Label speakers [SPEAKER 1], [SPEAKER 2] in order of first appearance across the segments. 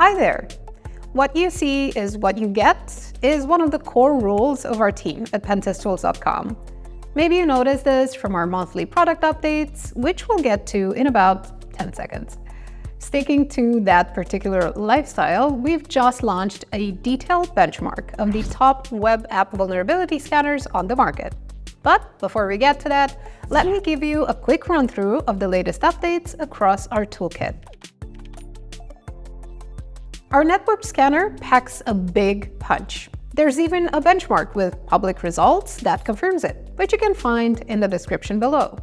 [SPEAKER 1] Hi there! What you see is what you get is one of the core rules of our team at Pentest-Tools.com. Maybe you noticed this from our monthly product updates, which we'll get to in about 10 seconds. Sticking to that particular lifestyle, we've just launched a detailed benchmark of the top web app vulnerability scanners on the market. But before we get to that, let me give you a quick run-through of the latest updates across our toolkit. Our network scanner packs a big punch. There's even a benchmark with public results that confirms it, which you can find in the description below.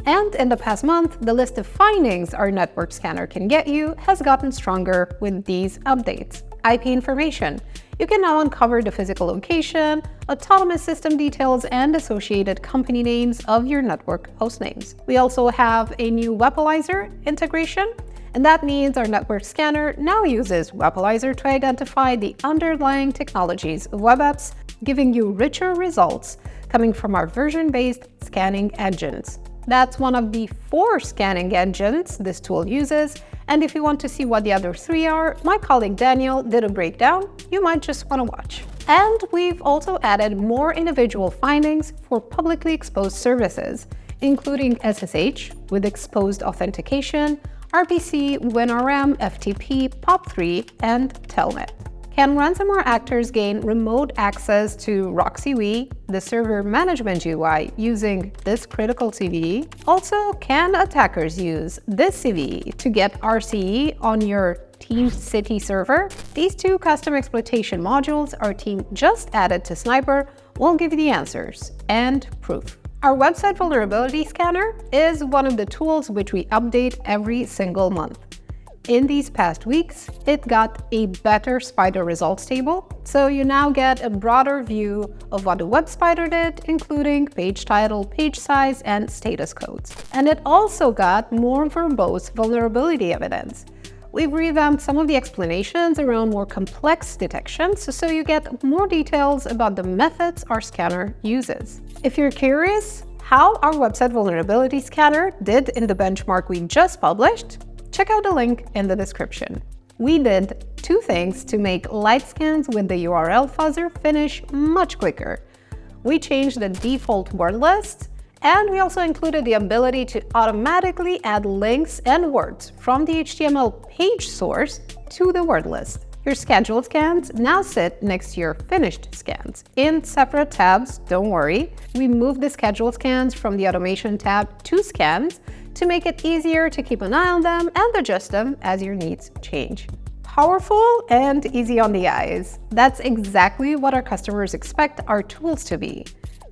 [SPEAKER 1] And in the past month, the list of findings our network scanner can get you has gotten stronger with these updates. IP information. You can now uncover the physical location, autonomous system details, and associated company names of your network hostnames. We also have a new Wappalyzer integration, and that means our network scanner now uses Wappalyzer to identify the underlying technologies of web apps, giving you richer results coming from our version-based scanning engines. That's one of the 4 scanning engines this tool uses, and if you want to see what the other 3 are, my colleague Daniel did a breakdown you might just want to watch. And we've also added more individual findings for publicly exposed services, including SSH with exposed authentication, RPC, WinRM, FTP, POP3, and Telnet. Can ransomware actors gain remote access to Roxy Wi, the server management UI, using this critical CVE? Also, can attackers use this CVE to get RCE on your Team City server? These 2 custom exploitation modules our team just added to Sniper will give you the answers and proof. Our website vulnerability scanner is one of the tools which we update every single month. In these past weeks, it got a better spider results table, so you now get a broader view of what the web spider did, including page title, page size, and status codes. And it also got more verbose vulnerability evidence. We've revamped some of the explanations around more complex detections, so you get more details about the methods our scanner uses. If you're curious how our website vulnerability scanner did in the benchmark we just published, check out the link in the description. We did 2 things to make light scans with the URL fuzzer finish much quicker. We changed the default word list, and we also included the ability to automatically add links and words from the HTML page source to the word list. Your scheduled scans now sit next to your finished scans in separate tabs. Don't worry, we moved the scheduled scans from the automation tab to scans to make it easier to keep an eye on them and adjust them as your needs change. Powerful and easy on the eyes. That's exactly what our customers expect our tools to be.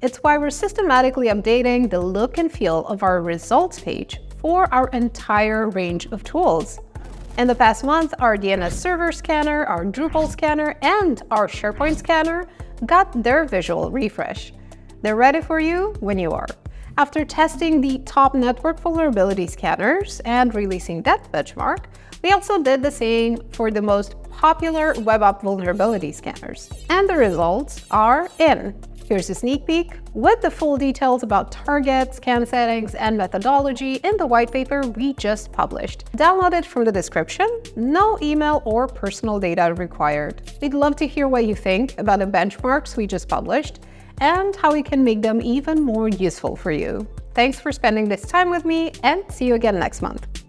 [SPEAKER 1] It's why we're systematically updating the look and feel of our results page for our entire range of tools. In the past month, our DNS server scanner, our Drupal scanner, and our SharePoint scanner got their visual refresh. They're ready for you when you are. After testing the top network vulnerability scanners and releasing that benchmark, we also did the same for the most popular web app vulnerability scanners. And the results are in. Here's a sneak peek with the full details about target, scan settings, and methodology in the white paper we just published. Download it from the description. No email or personal data required. We'd love to hear what you think about the benchmarks we just published and how we can make them even more useful for you. Thanks for spending this time with me, and see you again next month.